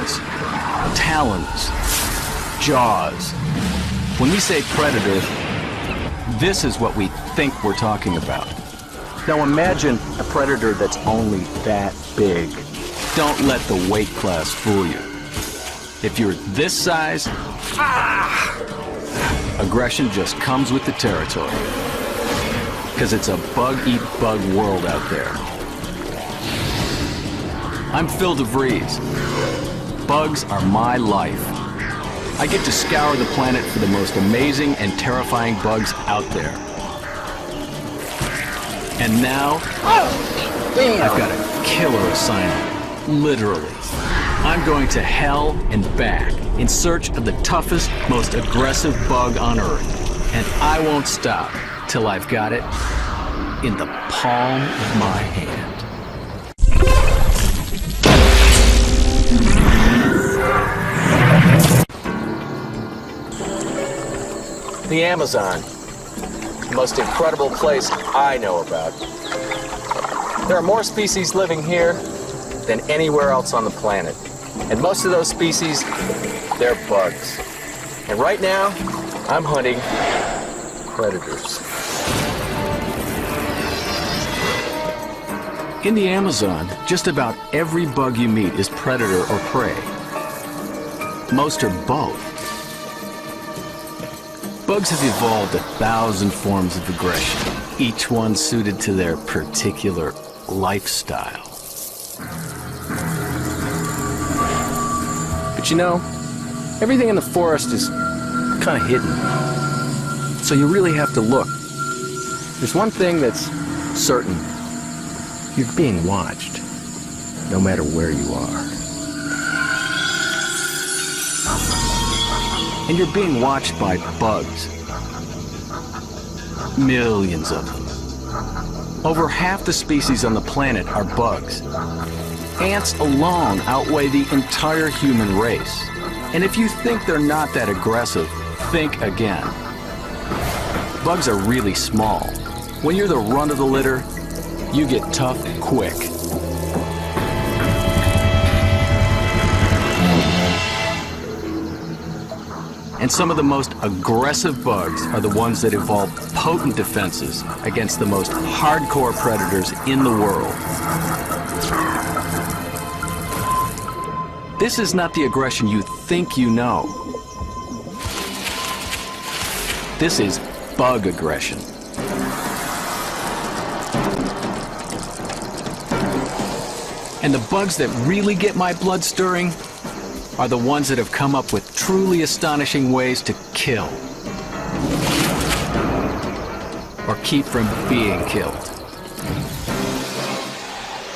claws, talons, jaws. When we say predator, this is what we think we're talking about. Now imagine a predator that's only that big. Don't let the weight class fool you. If you're this size, aggression just comes with the territory. Because it's a bug-eat-bug world out there. I'm Phil DeVries. Bugs are my life. I get to scour the planet for the most amazing and terrifying bugs out there. And now, I've got a killer assignment, literally. I'm going to hell and back in search of the toughest, most aggressive bug on Earth. And I won't stop till I've got it in the palm of my hand. The Amazon, the most incredible place I know about. There are more species living here than anywhere else on the planet. And most of those species, they're bugs. And right now, I'm hunting predators. In the Amazon, just about every bug you meet is predator or prey. Most are both. Bugs have evolved 1,000 forms of aggression, each one suited to their particular lifestyle. But you know, everything in the forest is kind of hidden. So you really have to look. There's one thing that's certain. You're being watched, no matter where you are. And you're being watched by bugs. Millions of them. Over half the species on the planet are bugs. Ants alone outweigh the entire human race. And if you think they're not that aggressive, think again. Bugs are really small. When you're the runt of the litter, you get tough quick. And some of the most aggressive bugs are the ones that evolve potent defenses against the most hardcore predators in the world. This is not the aggression you think you know. This is bug aggression. And the bugs that really get my blood stirring are the ones that have come up with truly astonishing ways to kill. Or keep from being killed.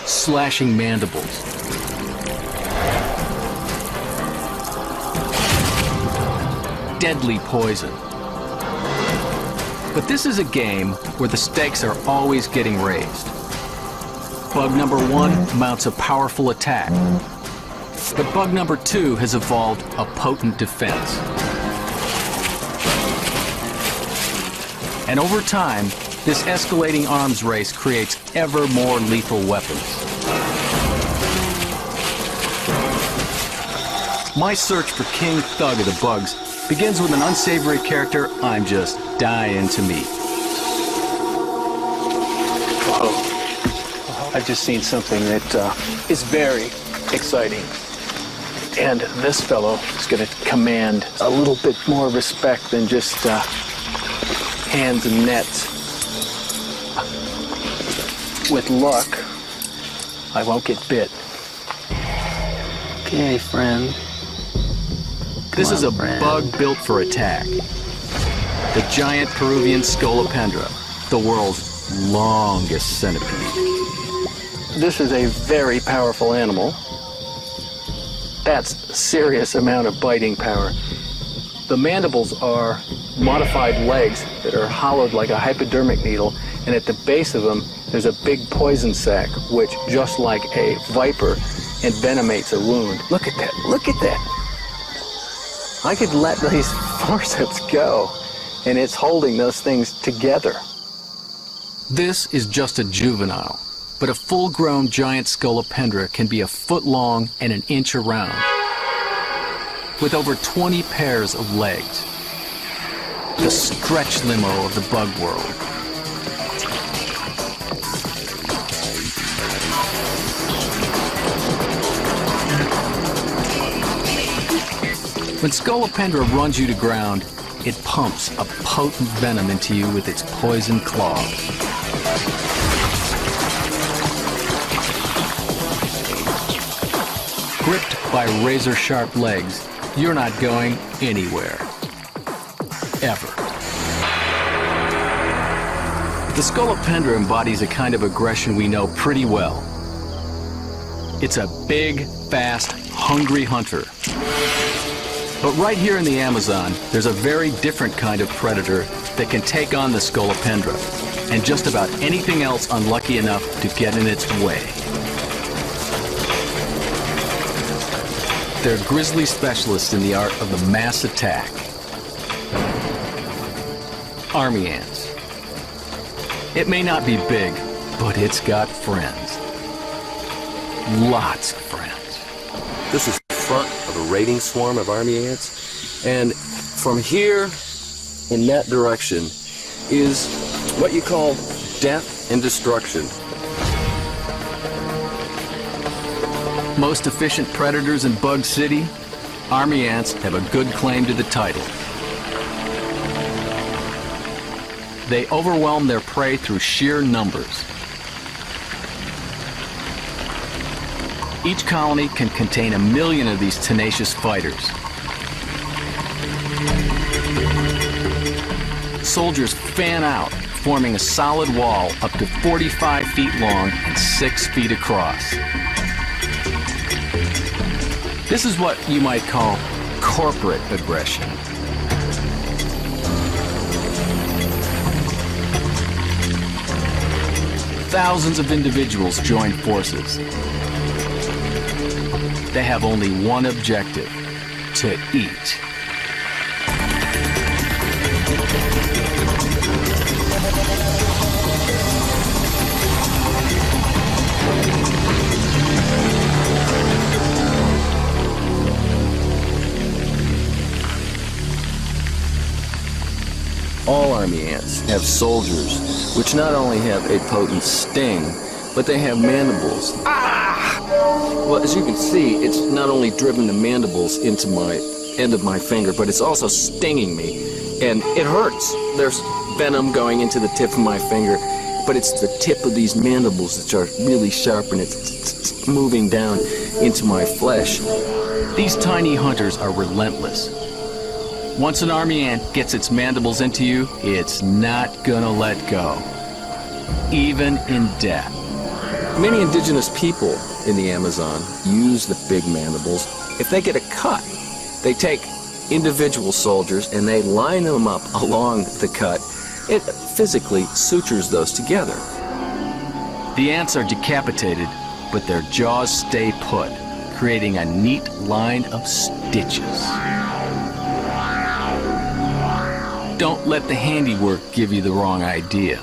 Slashing mandibles. Deadly poison. But this is a game where the stakes are always getting raised. Bug number 1 mounts a powerful attack. But bug number 2 has evolved a potent defense. And over time, this escalating arms race creates ever more lethal weapons. My search for King Thug of the Bugs begins with an unsavory character I'm just dying to meet. Uh-oh. I've just seen something that is very exciting. And this fellow is going to command a little bit more respect than just hands and nets. With luck, I won't get bit. Okay, friend. This is a bug built for attack. The giant Peruvian Scolopendra, the world's longest centipede. This is a very powerful animal. That's a serious amount of biting power. The mandibles are modified legs that are hollowed like a hypodermic needle, and at the base of them, there's a big poison sac, which, just like a viper, envenomates a wound. Look at that, look at that. I could let these forceps go, and it's holding those things together. This is just a juvenile. But a full-grown giant Scolopendra can be a foot long and an inch around. with over 20 pairs of legs. The stretch limo of the bug world. When Scolopendra runs you to ground, it pumps a potent venom into you with its poison claws. Gripped by razor-sharp legs, you're not going anywhere. Ever. The Scolopendra embodies a kind of aggression we know pretty well. It's a big, fast, hungry hunter. But right here in the Amazon, there's a very different kind of predator that can take on the Scolopendra and just about anything else unlucky enough to get in its way. They're grizzly specialists in the art of the mass attack. Army ants. It may not be big, but it's got friends. Lots of friends. This is the front of a raiding swarm of army ants, and from here in that direction is what you call death and destruction. Most efficient predators in Bug City, army ants have a good claim to the title. They overwhelm their prey through sheer numbers. Each colony can contain 1 million of these tenacious fighters. Soldiers fan out, forming a solid wall up to 45 feet long and 6 feet across. This is what you might call corporate aggression. Thousands of individuals join forces. They have only one objective: to eat. All army ants have soldiers, which not only have a potent sting, but they have mandibles. Ah! Well, as you can see, it's not only driven the mandibles into my end of my finger, but it's also stinging me, and it hurts. There's venom going into the tip of my finger, but it's the tip of these mandibles that are really sharp, and it's moving down into my flesh. These tiny hunters are relentless. Once an army ant gets its mandibles into you, it's not gonna let go, even in death. Many indigenous people in the Amazon use the big mandibles. If they get a cut, they take individual soldiers and they line them up along the cut. It physically sutures those together. The ants are decapitated, but their jaws stay put, creating a neat line of stitches. Don't let the handiwork give you the wrong idea.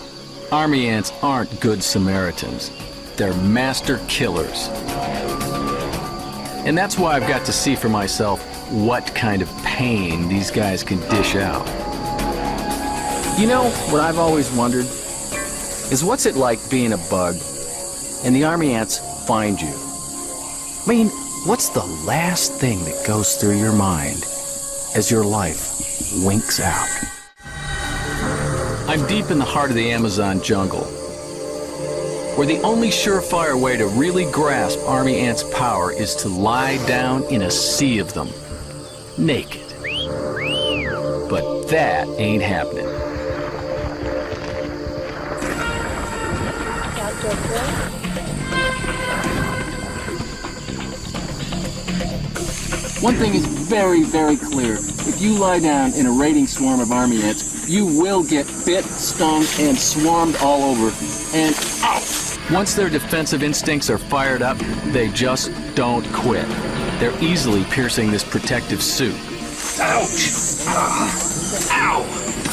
Army ants aren't good Samaritans. They're master killers. And that's why I've got to see for myself what kind of pain these guys can dish out. You know, what I've always wondered is what's it like being a bug and the army ants find you? I mean, what's the last thing that goes through your mind as your life winks out? I'm deep in the heart of the Amazon jungle, where the only surefire way to really grasp army ants' power is to lie down in a sea of them, naked. But that ain't happening. One thing is very, very clear. If you lie down in a raiding swarm of army ants, you will get bit, stung, and swarmed all over. And ow! Once their defensive instincts are fired up, they just don't quit. They're easily piercing this protective suit. Ouch! Ow!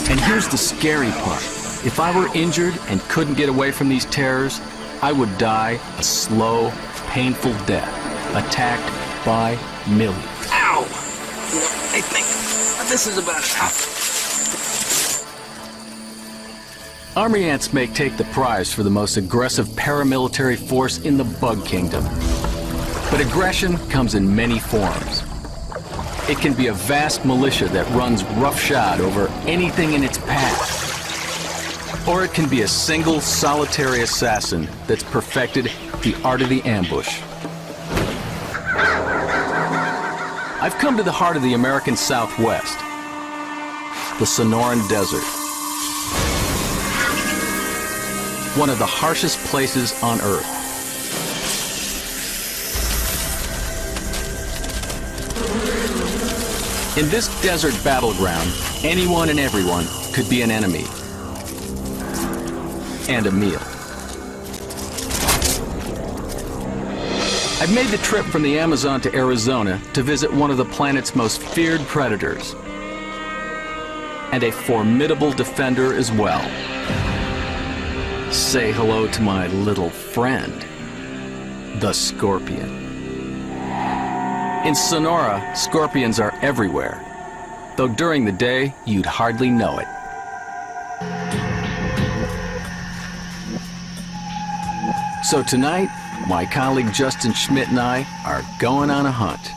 And here's the scary part. If I were injured and couldn't get away from these terrors, I would die a slow, painful death, attacked by millions. Ow! this is about it. Army ants may take the prize for the most aggressive paramilitary force in the bug kingdom. But aggression comes in many forms. It can be a vast militia that runs roughshod over anything in its path. Or it can be a single, solitary assassin that's perfected the art of the ambush. I've come to the heart of the American Southwest, the Sonoran Desert. One of the harshest places on Earth. In this desert battleground, anyone and everyone could be an enemy. And a meal. I've made the trip from the Amazon to Arizona to visit one of the planet's most feared predators. And a formidable defender as well. Say hello to my little friend, the scorpion. In Sonora, scorpions are everywhere, though during the day, you'd hardly know it. So tonight, my colleague Justin Schmidt and I are going on a hunt.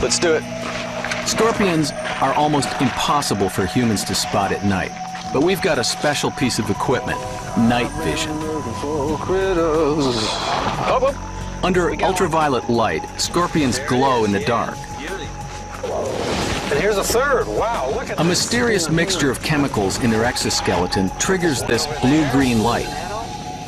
Let's do it. Scorpions are almost impossible for humans to spot at night, but we've got a special piece of equipment, night vision. Under ultraviolet light, scorpions glow in the dark. And here's a third. Wow, look at A mysterious mixture of chemicals in their exoskeleton triggers this blue-green light,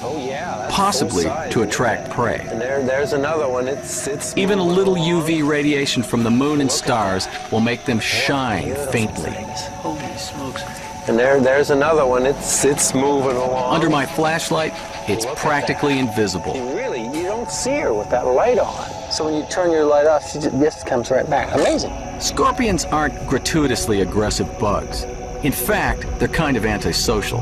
Oh yeah. That's possibly both sides. to attract prey. And there's another one. It's Even a little UV radiation from the moon and stars will make them shine faintly. Holy smokes. And there's another one. It's moving along. Under my flashlight, it's practically invisible. You don't see her with that light on. So when you turn your light off, she just comes right back. Amazing. Scorpions aren't gratuitously aggressive bugs. In fact, they're kind of antisocial.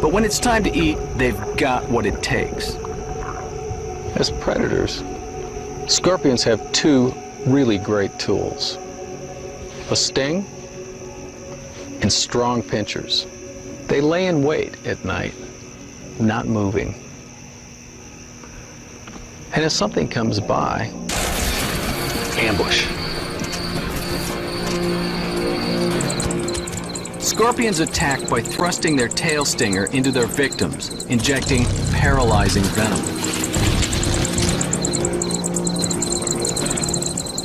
But when it's time to eat, they've got what it takes. As predators, scorpions have two really great tools: a sting and strong pinchers. They lay in wait at night, not moving. And if something comes by, ambush. Scorpions attack by thrusting their tail stinger into their victims, injecting paralyzing venom.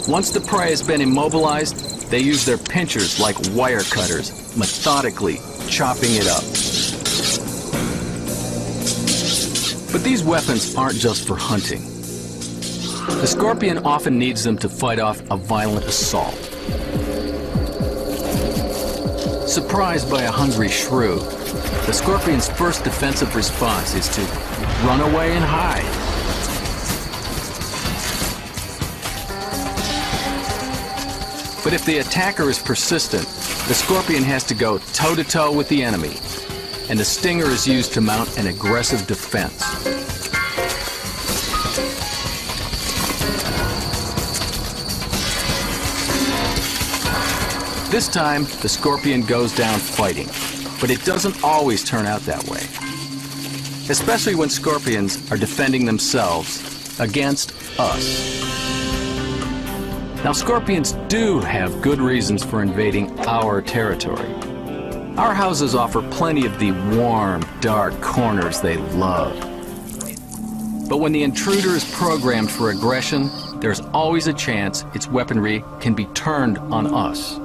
Once the prey has been immobilized, they use their pinchers like wire cutters, methodically chopping it up. But these weapons aren't just for hunting. The scorpion often needs them to fight off a violent assault. Surprised by a hungry shrew, the scorpion's first defensive response is to run away and hide. But if the attacker is persistent, the scorpion has to go toe-to-toe with the enemy, and the stinger is used to mount an aggressive defense. This time, the scorpion goes down fighting, but it doesn't always turn out that way. Especially when scorpions are defending themselves against us. Now, scorpions do have good reasons for invading our territory. Our houses offer plenty of the warm, dark corners they love. But when the intruder is programmed for aggression, there's always a chance its weaponry can be turned on us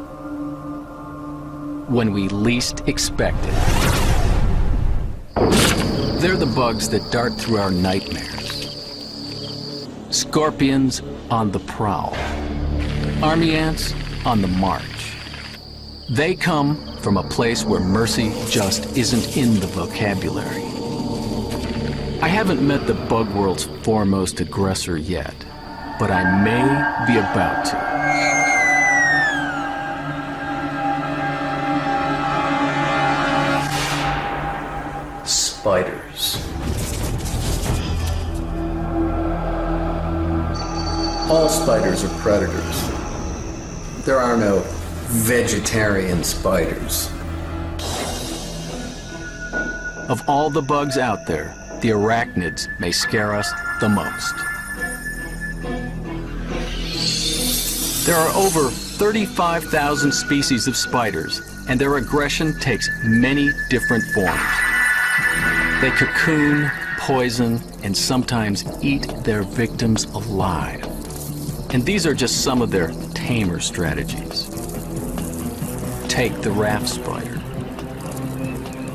when we least expect it. They're the bugs that dart through our nightmares. Scorpions on the prowl. Army ants on the march. They come from a place where mercy just isn't in the vocabulary. I haven't met the bug world's foremost aggressor yet, but I may be about to. Spiders. All spiders are predators. There are no vegetarian spiders. Of all the bugs out there, the arachnids may scare us the most. There are over 35,000 species of spiders, and their aggression takes many different forms. They cocoon, poison, and sometimes eat their victims alive. And these are just some of their tamer strategies. Take the raft spider.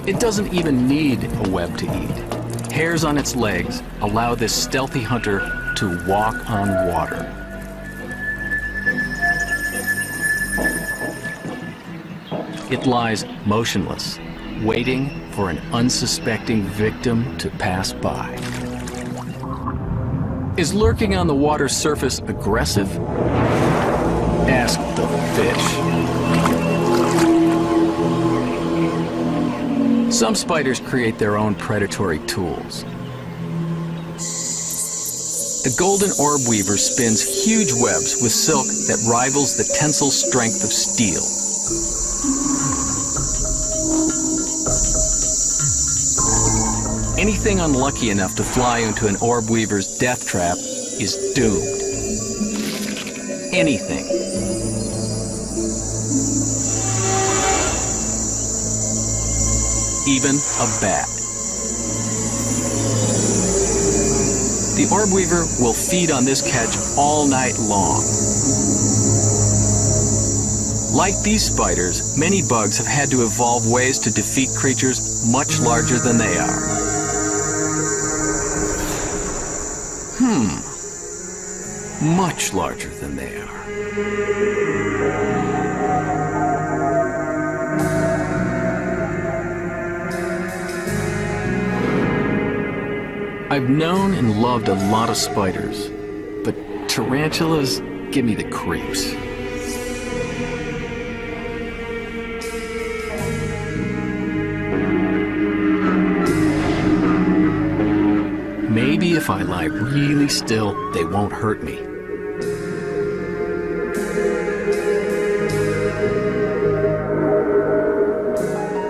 It doesn't even need a web to eat. Hairs on its legs allow this stealthy hunter to walk on water. It lies motionless, waiting for an unsuspecting victim to pass by. Is lurking on the water's surface aggressive? Ask the fish. Some spiders create their own predatory tools. The golden orb weaver spins huge webs with silk that rivals the tensile strength of steel. Anything unlucky enough to fly into an orb weaver's death trap is doomed. Anything. Even a bat. The orb weaver will feed on this catch all night long. Like these spiders, many bugs have had to evolve ways to defeat creatures much larger than they are. Much larger than they are. I've known and loved a lot of spiders, but tarantulas give me the creeps. Maybe if I lie really still, they won't hurt me.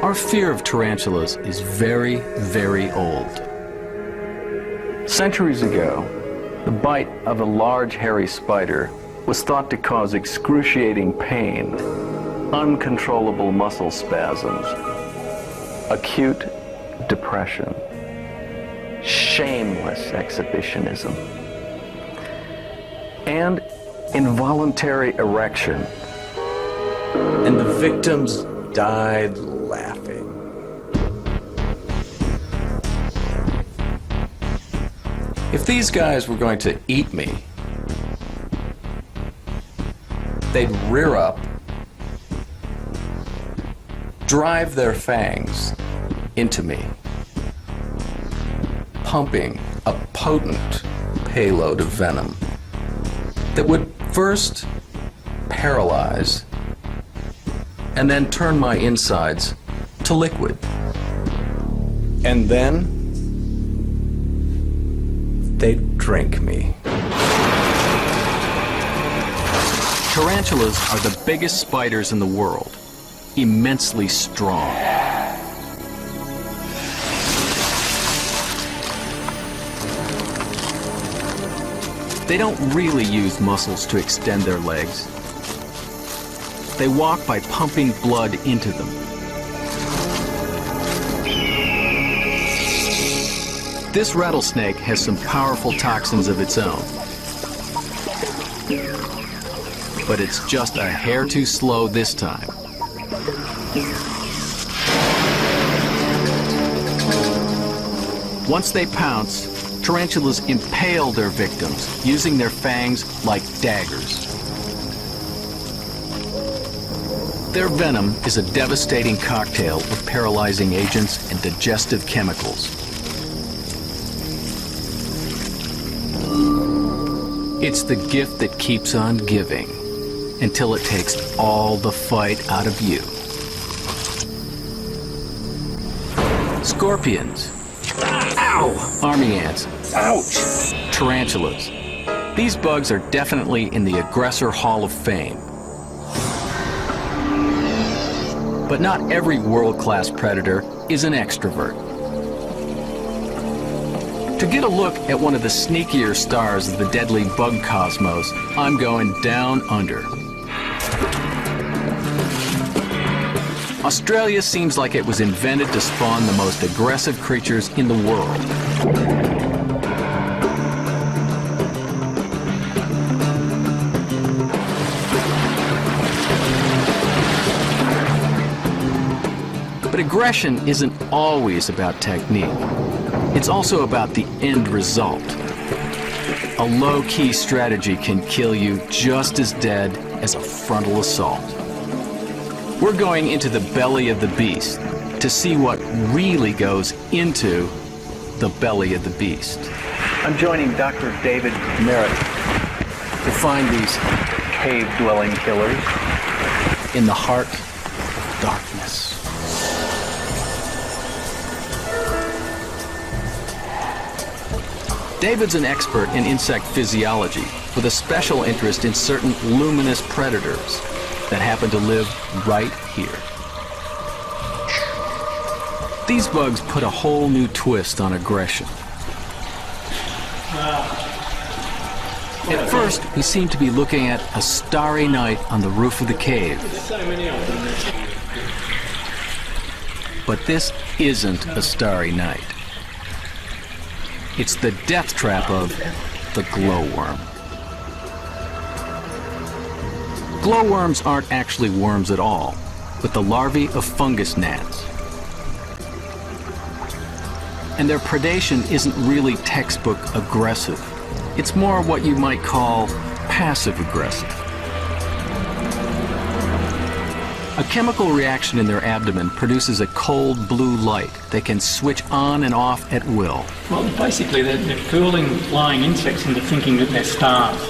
Our fear of tarantulas is very, very old. Centuries ago, the bite of a large hairy spider was thought to cause excruciating pain, uncontrollable muscle spasms, acute depression, shameless exhibitionism, and involuntary erection. And the victims died laughing. If these guys were going to eat me, they'd rear up, drive their fangs into me, pumping a potent payload of venom that would first paralyze and then turn my insides to liquid. And then they'd drink me. Tarantulas are the biggest spiders in the world, immensely strong. They don't really use muscles to extend their legs. They walk by pumping blood into them. This rattlesnake has some powerful toxins of its own. But it's just a hair too slow this time. Once they pounce, tarantulas impale their victims, using their fangs like daggers. Their venom is a devastating cocktail of paralyzing agents and digestive chemicals. It's the gift that keeps on giving until it takes all the fight out of you. Scorpions. Ow! Army ants. Ouch! Tarantulas. These bugs are definitely in the Aggressor Hall of Fame. But not every world-class predator is an extrovert. To get a look at one of the sneakier stars of the deadly bug cosmos, I'm going down under. Australia seems like it was invented to spawn the most aggressive creatures in the world. But aggression isn't always about technique. It's also about the end result. A low-key strategy can kill you just as dead as a frontal assault. We're going into the belly of the beast to see what really goes into the belly of the beast. I'm joining Dr. David Merritt to find these cave-dwelling killers in the heart of darkness. David's an expert in insect physiology with a special interest in certain luminous predators that happen to live right here. These bugs put a whole new twist on aggression. At first, we seem to be looking at a starry night on the roof of the cave. But this isn't a starry night. It's the death trap of the glowworm. Glowworms aren't actually worms at all, but the larvae of fungus gnats. And their predation isn't really textbook aggressive. It's more what you might call passive aggressive. A chemical reaction in their abdomen produces a cold blue light that can switch on and off at will. Well, basically they're fooling flying insects into thinking that they're stars.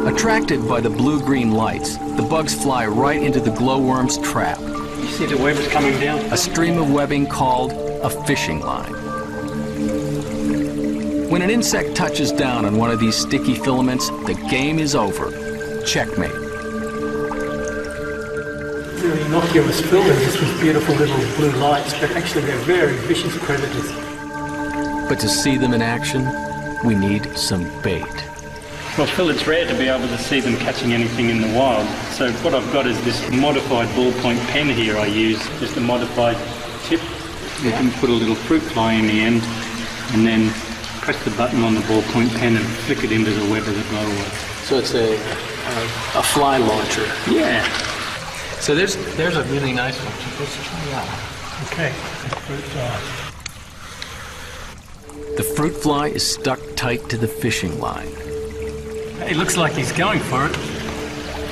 Attracted by the blue-green lights, the bugs fly right into the glowworm's trap. You see the webs coming down? A stream of webbing called a fishing line. When an insect touches down on one of these sticky filaments, the game is over. Checkmate. Really innocuous filters, just with beautiful little blue lights, but actually they're very vicious predators. But to see them in action, we need some bait. Well, Phil, it's rare to be able to see them catching anything in the wild. So what I've got is this modified ballpoint pen here I use, just a modified tip. You can put a little fruit fly in the end and then press the button on the ballpoint pen and flick it into the web of the glowworm. So it's a fly launcher. Yeah. So there's a really nice one. Let's try that one. Okay. Fruit fly. The fruit fly is stuck tight to the fishing line. Hey, looks like he's going for it.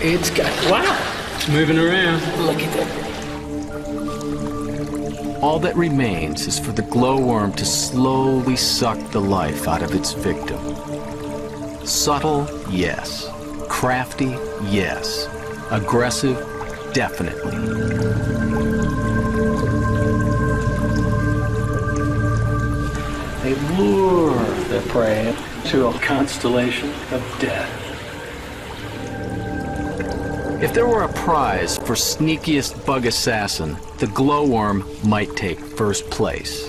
It's got, wow! It's moving around. Look at that. All that remains is for the glowworm to slowly suck the life out of its victim. Subtle, yes. Crafty, yes. Aggressive, definitely. They lure their prey to a constellation of death. If there were a prize for sneakiest bug assassin, the glowworm might take first place.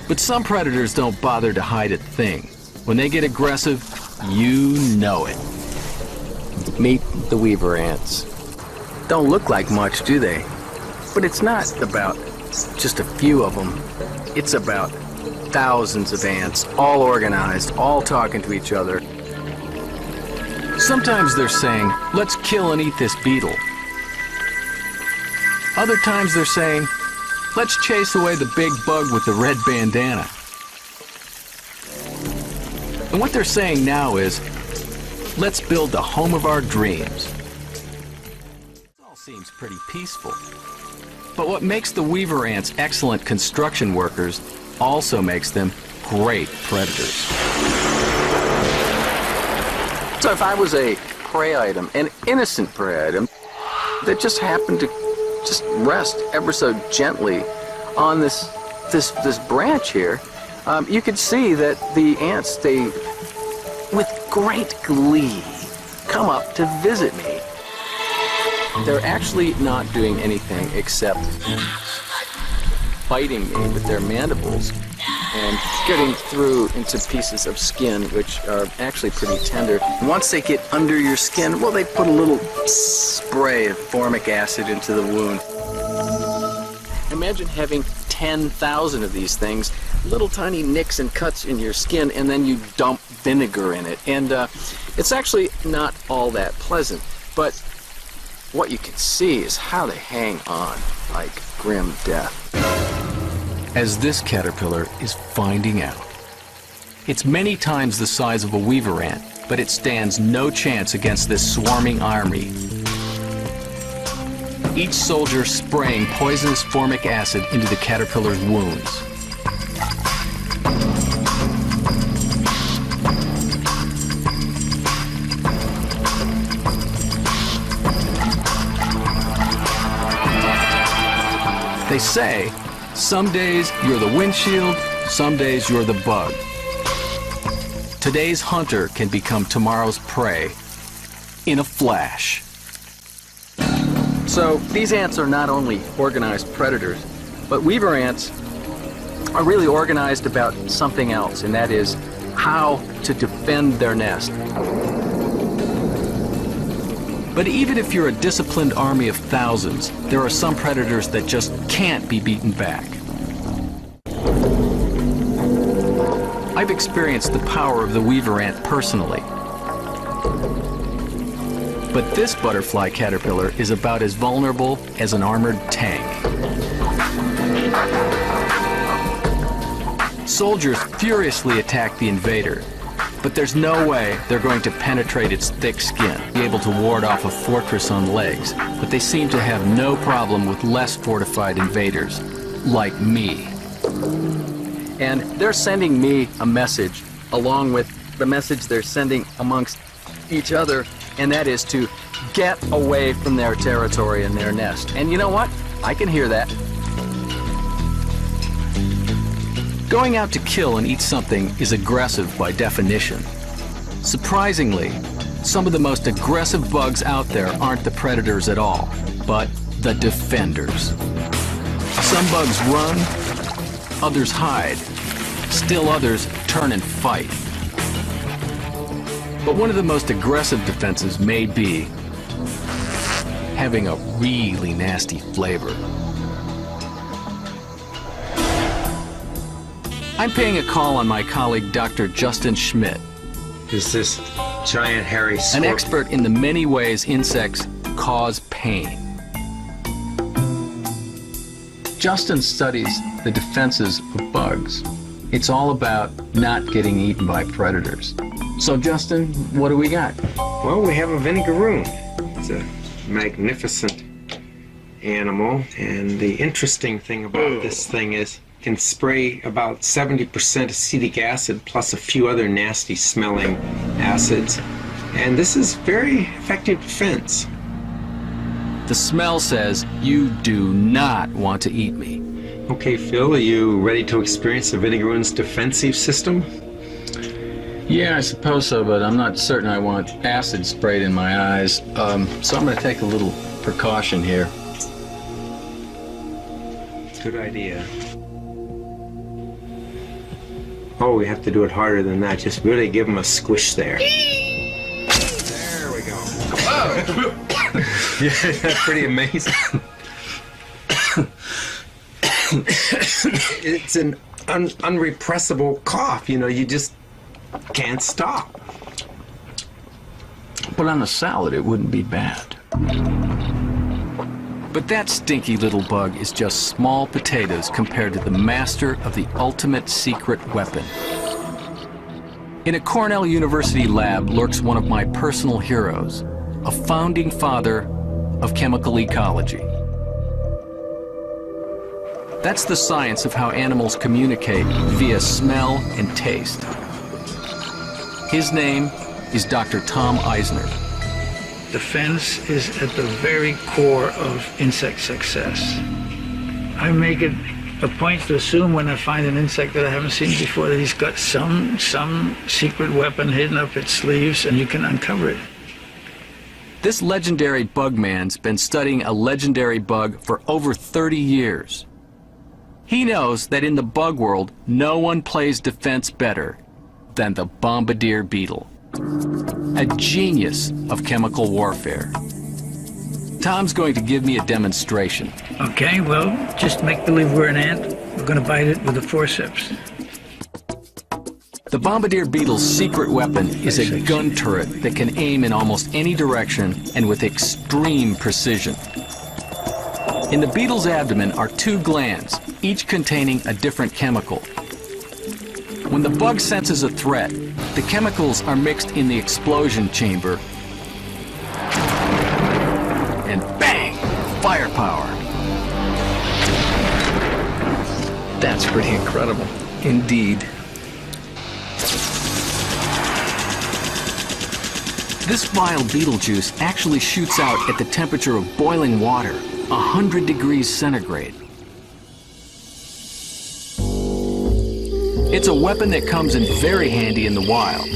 But some predators don't bother to hide a thing. When they get aggressive, you know it. Meet the weaver ants. Don't look like much, do they? But it's not about just a few of them. It's about thousands of ants, all organized, all talking to each other. Sometimes they're saying, let's kill and eat this beetle. Other times they're saying, let's chase away the big bug with the red bandana. And what they're saying now is, let's build the home of our dreams. It all seems pretty peaceful. But what makes the weaver ants excellent construction workers also makes them great predators. So if I was a prey item, an innocent prey item, that just happened to just rest ever so gently on this branch here, you can see that the ants, they, with great glee, come up to visit me. They're actually not doing anything except biting me with their mandibles and getting through into pieces of skin, which are actually pretty tender. And once they get under your skin, well, they put a little spray of formic acid into the wound. Imagine having 10,000 of these things, little tiny nicks and cuts in your skin, and then you dump vinegar in it. And it's actually not all that pleasant, but what you can see is how they hang on like grim death. As this caterpillar is finding out. It's many times the size of a weaver ant, but it stands no chance against this swarming army. Each soldier spraying poisonous formic acid into the caterpillar's wounds. They say, some days you're the windshield, some days you're the bug. Today's hunter can become tomorrow's prey in a flash. So these ants are not only organized predators, but weaver ants are really organized about something else, and that is how to defend their nest. But even if you're a disciplined army of thousands, there are some predators that just can't be beaten back. I've experienced the power of the weaver ant personally. But this butterfly caterpillar is about as vulnerable as an armored tank. Soldiers furiously attack the invader, but there's no way they're going to penetrate its thick skin, be able to ward off a fortress on legs. But they seem to have no problem with less fortified invaders, like me. And they're sending me a message, along with the message they're sending amongst each other, and that is to get away from their territory and their nest. And you know what? I can hear that. Going out to kill and eat something is aggressive by definition. Surprisingly, some of the most aggressive bugs out there aren't the predators at all, but the defenders. Some bugs run, others hide, still others turn and fight. But one of the most aggressive defenses may be having a really nasty flavor. I'm paying a call on my colleague, Dr. Justin Schmidt. Is this giant hairy An scorpion? expert in the many ways insects cause pain. Justin studies the defenses of bugs. It's all about not getting eaten by predators. So Justin, what do we got? Well, we have a vinegaroon. It's a magnificent animal, and the interesting thing about this thing is it can spray about 70% acetic acid plus a few other nasty smelling acids, and this is very effective defense. The smell says you do not want to eat me. Okay, Phil, are you ready to experience the vinegaroon's defensive system? Yeah, I suppose so, but I'm not certain I want acid sprayed in my eyes. So I'm going to take a little precaution here. Good idea. Oh, we have to do it harder than that. Just really give him a squish there. There we go. Whoa! Yeah, that's pretty amazing. It's an unrepressible cough. You know, you just can't stop. But on a salad, it wouldn't be bad. But that stinky little bug is just small potatoes compared to the master of the ultimate secret weapon. In a Cornell University lab lurks one of my personal heroes, a founding father of chemical ecology. That's the science of how animals communicate via smell and taste. His name is Dr. Tom Eisner. Defense is at the very core of insect success. I make it a point to assume when I find an insect that I haven't seen before that he's got some secret weapon hidden up its sleeves, and you can uncover it. This legendary bug man's been studying a legendary bug for over 30 years. He knows that in the bug world, no one plays defense better than the bombardier beetle, a genius of chemical warfare. Tom's going to give me a demonstration. Okay, well, just make believe we're an ant. We're going to bite it with a forceps. The bombardier beetle's secret weapon is a gun turret that can aim in almost any direction and with extreme precision. In the beetle's abdomen are 2 glands, each containing a different chemical. When the bug senses a threat, the chemicals are mixed in the explosion chamber, and bang! Firepower! That's pretty incredible. Indeed. This vile beetle juice actually shoots out at the temperature of boiling water, 100 degrees centigrade. It's a weapon that comes in very handy in the wild.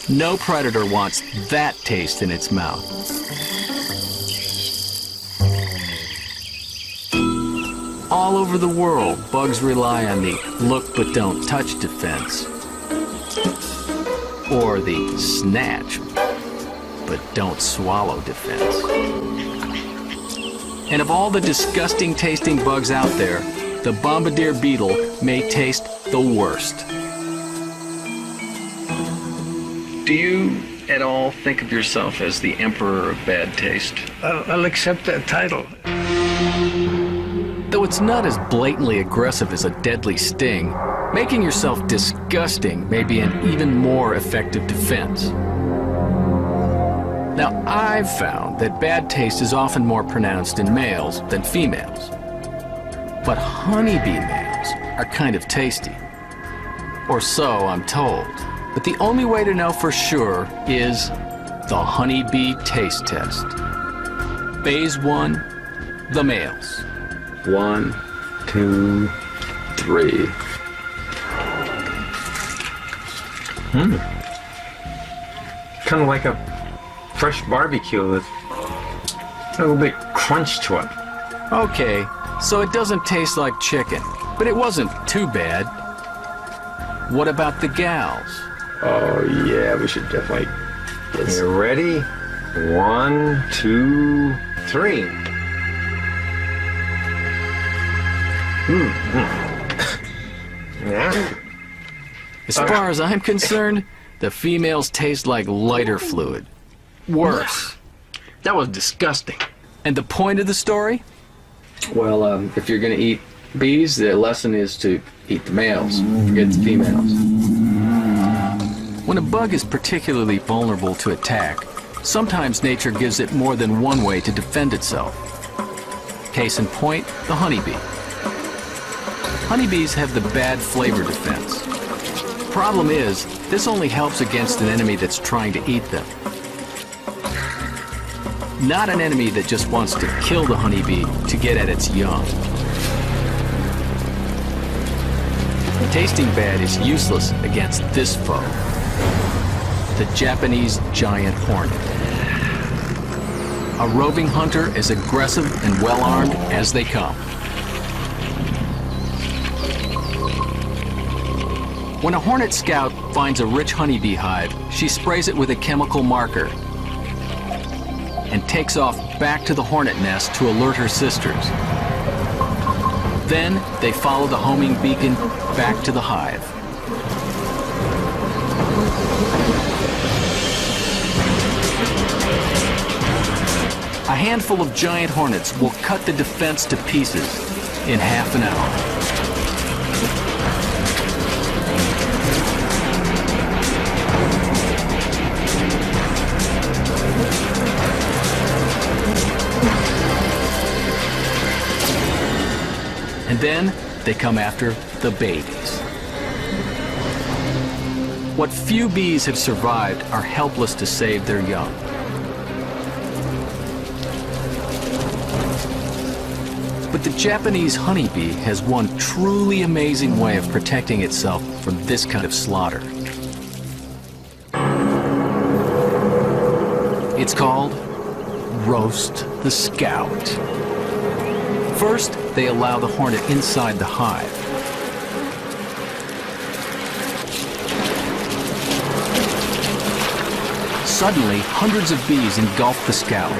No predator wants that taste in its mouth. All over the world, bugs rely on the look but don't touch defense, or the snatch but don't swallow defense. And of all the disgusting tasting bugs out there, the bombardier beetle may taste the worst. Do you at all think of yourself as the emperor of bad taste? I'll accept that title. Though it's not as blatantly aggressive as a deadly sting, making yourself disgusting may be an even more effective defense. Now, I've found that bad taste is often more pronounced in males than females. But honeybee males are kind of tasty. Or so I'm told. But the only way to know for sure is the honeybee taste test. Phase 1, the males. 1, 2, 3. Kind of like a fresh barbecue with a little bit crunch to it. Okay, so it doesn't taste like chicken, but it wasn't too bad. What about the gals? Oh yeah, we should definitely. You ready? 1, 2, 3. Yeah. As far as I'm concerned, the females taste like lighter fluid. Worse. That was disgusting. And the point of the story? Well, if you're going to eat bees, the lesson is to eat the males. Forget the females. When a bug is particularly vulnerable to attack, sometimes nature gives it more than one way to defend itself. Case in point, the honeybee. Honeybees have the bad flavor defense. Problem is, this only helps against an enemy that's trying to eat them. Not an enemy that just wants to kill the honeybee to get at its young. Tasting bad is useless against this foe, the Japanese giant hornet. A roving hunter as aggressive and well-armed as they come. When a hornet scout finds a rich honeybee hive, she sprays it with a chemical marker and takes off back to the hornet nest to alert her sisters. Then they follow the homing beacon back to the hive. A handful of giant hornets will cut the defense to pieces in half an hour. And then they come after the babies. What few bees have survived are helpless to save their young. But the Japanese honeybee has one truly amazing way of protecting itself from this kind of slaughter. It's called Roast the Scout. First, they allow the hornet inside the hive. Suddenly, hundreds of bees engulf the scout.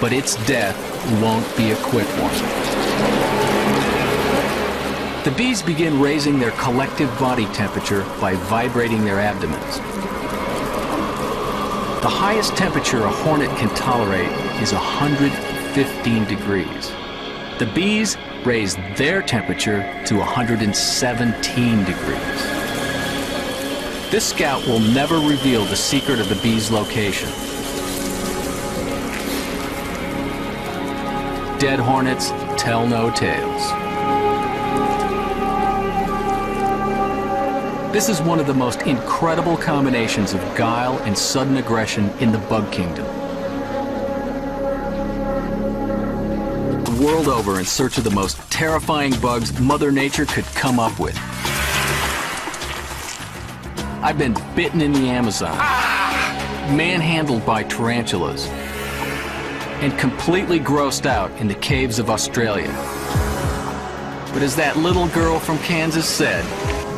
But its death won't be a quick one. The bees begin raising their collective body temperature by vibrating their abdomens. The highest temperature a hornet can tolerate is 115 degrees. The bees raise their temperature to 117 degrees. This scout will never reveal the secret of the bee's location. Dead hornets tell no tales. This is one of the most incredible combinations of guile and sudden aggression in the bug kingdom. The world over in search of the most terrifying bugs Mother Nature could come up with. I've been bitten in the Amazon, manhandled by tarantulas, and completely grossed out in the caves of Australia. But as that little girl from Kansas said,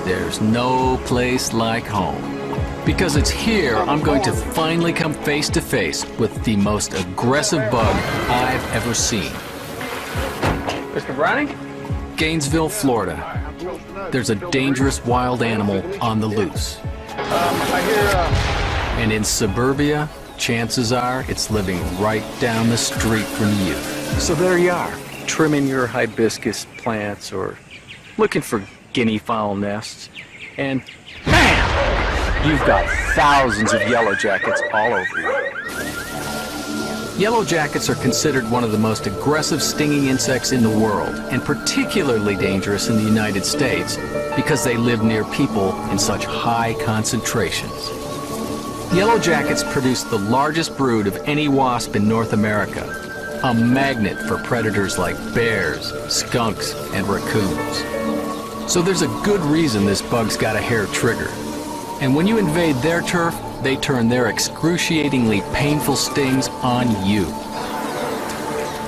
there's no place like home. Because it's here I'm going to finally come face to face with the most aggressive bug I've ever seen. Mr. Browning? Gainesville, Florida. There's a dangerous wild animal on the loose. And in suburbia, chances are it's living right down the street from you. So there you are, trimming your hibiscus plants or looking for guinea fowl nests, and bam! You've got thousands of yellow jackets all over you. Yellow jackets are considered one of the most aggressive stinging insects in the world, and particularly dangerous in the United States because they live near people in such high concentrations. Yellow jackets produce the largest brood of any wasp in North America, a magnet for predators like bears, skunks, and raccoons. So there's a good reason this bug's got a hair trigger. And when you invade their turf, they turn their excruciatingly painful stings on you.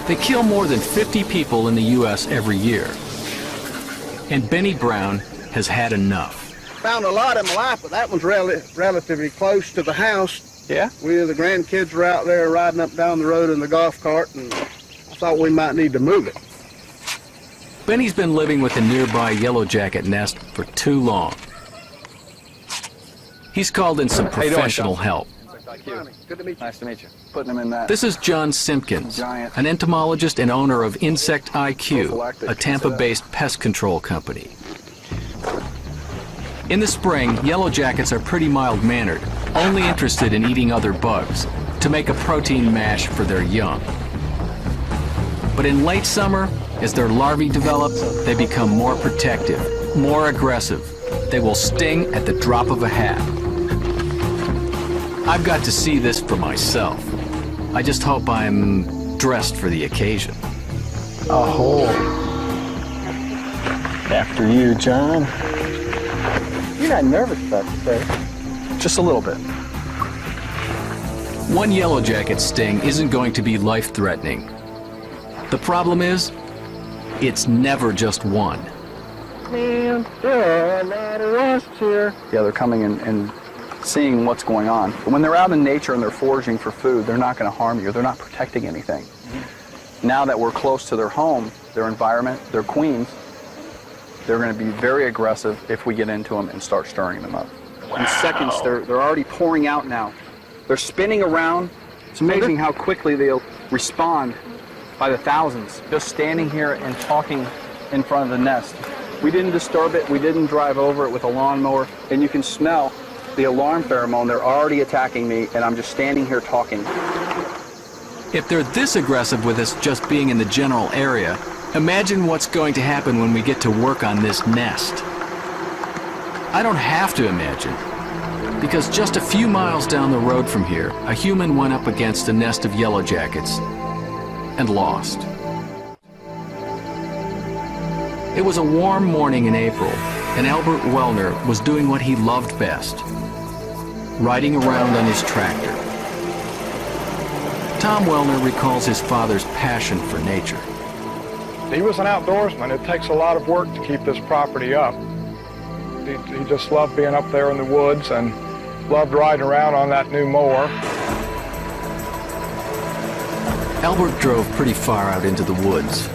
They kill more than 50 people in the U.S. every year. And Benny Brown has had enough. Found a lot in my life, but that one's relatively close to the house. Yeah? The grandkids were out there riding up down the road in the golf cart, and I thought we might need to move it. Benny's been living with a nearby yellow jacket nest for too long. He's called in some professional help. Good to meet you. Nice to meet you. Putting them in that. This is John Simpkins, an entomologist and owner of Insect IQ, a Tampa-based pest control company. In the spring, yellow jackets are pretty mild-mannered, only interested in eating other bugs, to make a protein mash for their young. But in late summer, as their larvae develop, they become more protective, more aggressive. They will sting at the drop of a hat. I've got to see this for myself. I just hope I'm dressed for the occasion. Oh. After you, John. You're not nervous about this, are you? Just a little bit. One yellow jacket sting isn't going to be life-threatening. The problem is, it's never just one. Man, there are a lot of wasps here. Yeah, they're coming and seeing what's going on. But when they're out in nature and they're foraging for food, they're not going to harm you. They're not protecting anything. Now that we're close to their home, their environment, their queens, they're going to be very aggressive if we get into them and start stirring them up. Wow. In seconds, they're already pouring out now. They're spinning around. It's amazing how quickly they'll respond by the thousands, just standing here and talking in front of the nest. We didn't disturb it, we didn't drive over it with a lawnmower, and you can smell the alarm pheromone. They're already attacking me, and I'm just standing here talking. If they're this aggressive with us just being in the general area, imagine what's going to happen when we get to work on this nest. I don't have to imagine, because just a few miles down the road from here, a human went up against a nest of yellow jackets and lost. It was a warm morning in April, and Albert Wellner was doing what he loved best, riding around on his tractor. Tom Wellner recalls his father's passion for nature. He was an outdoorsman. It takes a lot of work to keep this property up. He just loved being up there in the woods and loved riding around on that new mower. Albert drove pretty far out into the woods.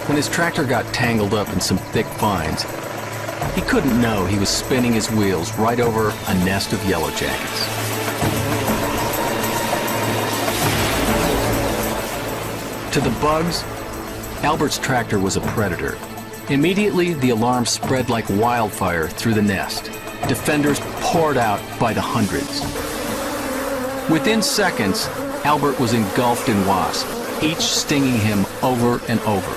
When his tractor got tangled up in some thick vines, he couldn't know he was spinning his wheels right over a nest of yellow jackets. To the bugs, Albert's tractor was a predator. Immediately, the alarm spread like wildfire through the nest. Defenders poured out by the hundreds. Within seconds, Albert was engulfed in wasps, each stinging him over and over.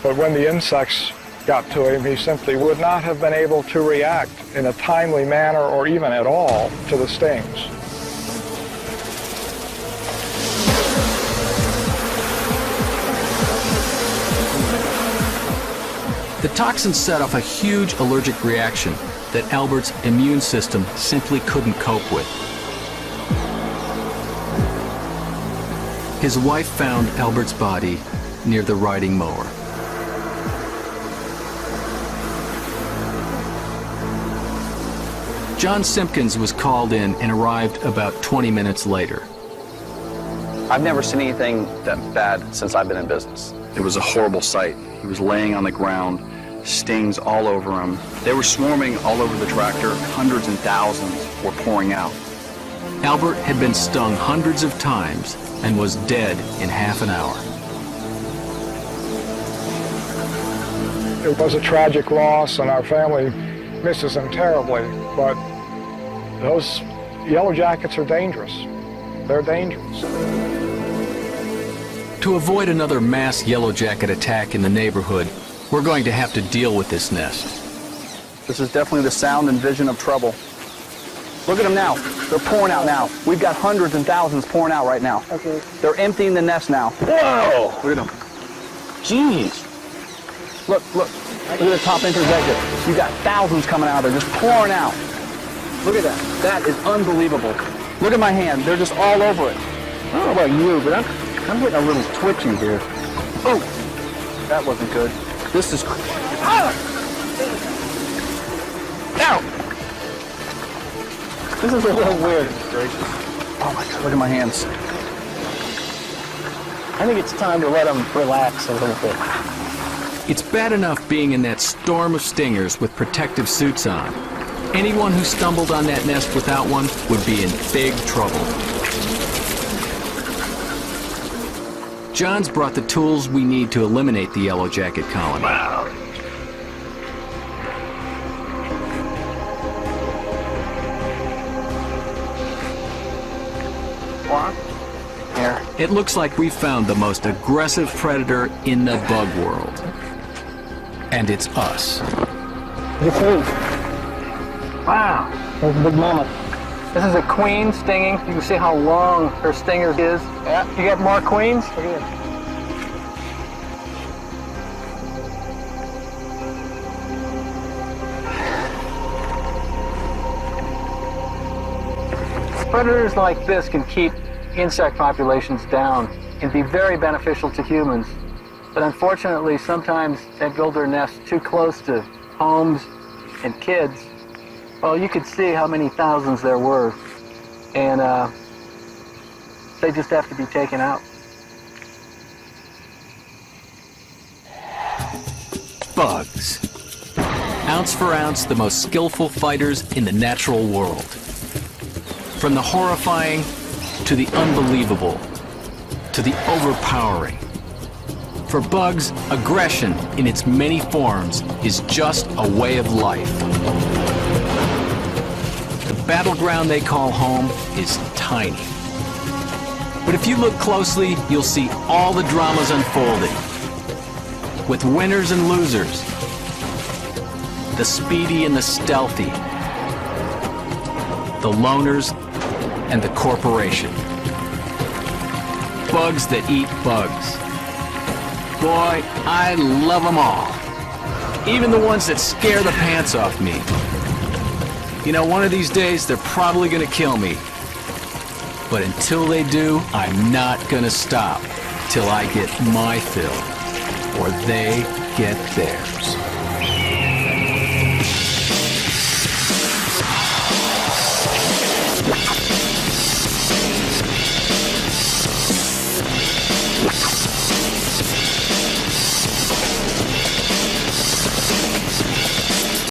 But when the insects got to him, he simply would not have been able to react in a timely manner or even at all to the stings. The toxin set off a huge allergic reaction that Albert's immune system simply couldn't cope with. His wife found Albert's body near the riding mower. John Simpkins was called in and arrived about 20 minutes later. I've never seen anything that bad since I've been in business. It was a horrible sight. He was laying on the ground, stings all over him. They were swarming all over the tractor. Hundreds and thousands were pouring out. Albert had been stung hundreds of times and was dead in half an hour. It was a tragic loss, and our family misses him terribly, but those yellow jackets are dangerous. They're dangerous. To avoid another mass yellow jacket attack in the neighborhood, we're going to have to deal with this nest. This is definitely the sound and vision of trouble. Look at them now. They're pouring out now. We've got hundreds and thousands pouring out right now. Okay. They're emptying the nest now. Whoa! Look at them. Jeez. Look. Look at the top interjected. You've got thousands coming out. They're just pouring out. Look at that. That is unbelievable. Look at my hand. They're just all over it. I don't know about you, but I'm getting a little twitchy here. Oh, that wasn't good. This is... Ah! Ow! This is a little weird. Oh my God, look at my hands. I think it's time to let them relax a little bit. It's bad enough being in that storm of stingers with protective suits on. Anyone who stumbled on that nest without one would be in big trouble. John's brought the tools we need to eliminate the yellow jacket colony. Wow. Here. It looks like we found the most aggressive predator in the bug world. And it's us. Wow, there's a big mama. This is a queen stinging. You can see how long her stinger is. Yeah. You get more queens? Look at this. Predators like this can keep insect populations down and be very beneficial to humans. But unfortunately, sometimes they build their nests too close to homes and kids. Well, you could see how many thousands there were, and they just have to be taken out. Bugs. Ounce for ounce, the most skillful fighters in the natural world. From the horrifying to the unbelievable to the overpowering. For bugs, aggression in its many forms is just a way of life. The battleground they call home is tiny. But if you look closely, you'll see all the dramas unfolding, with winners and losers, the speedy and the stealthy, the loners and the corporation. Bugs that eat bugs. Boy, I love them all. Even the ones that scare the pants off me. You know, one of these days they're probably gonna kill me. But until they do, I'm not gonna stop till I get my fill, or they get theirs.